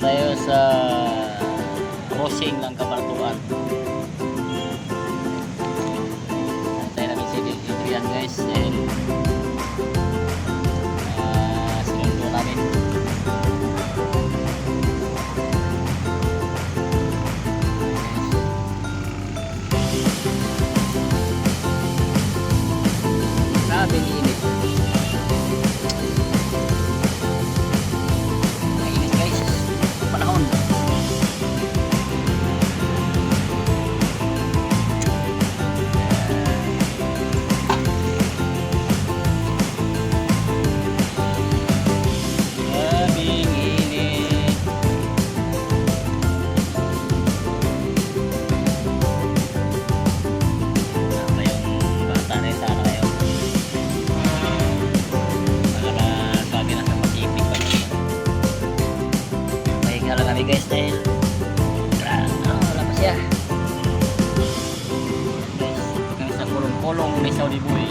tayo sa crossing ng Camaratuan. Tayo namin si Adrian guys, and sinundo namin. Grabing init. Mainit guys, panahon. Grabing init. Apa yung bata na sana kayo? Sabi na sa mag-ibig pa niya. Pahinga lang kami guys dahil wala pa siya guys. Kami sa kulong-kulong ni Saudi Boy.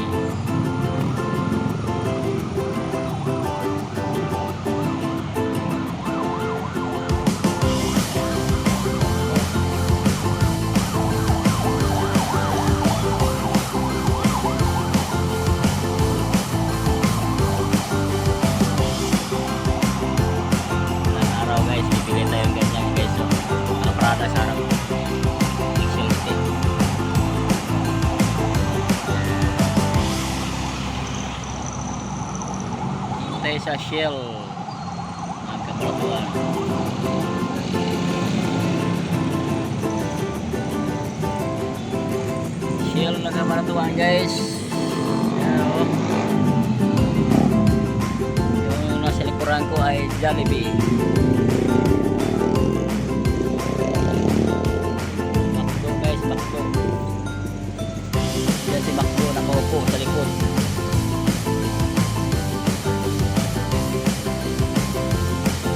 Araw guys, bibili tayong ganyan guys. So, mga Prada sa araw. Excelente. Hintay sa Shell ang Camaratuan. Shell ng Camaratuan guys. Ayan, oh. Yung nasa likuran ko ay Jollibee. Makdo guys, Makdo. Yan si Makdo nakaupo sa likod.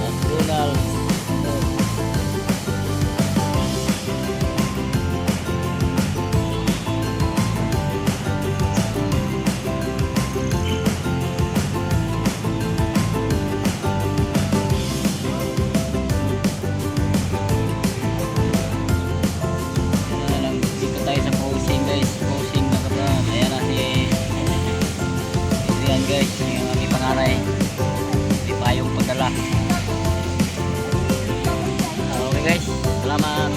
McDonald's. Dito tayo sa crossing guys, crossing na kapra. Ayan na si Adrian guys, yung aming pangaray. May payong pagdala. Okay guys, salamat.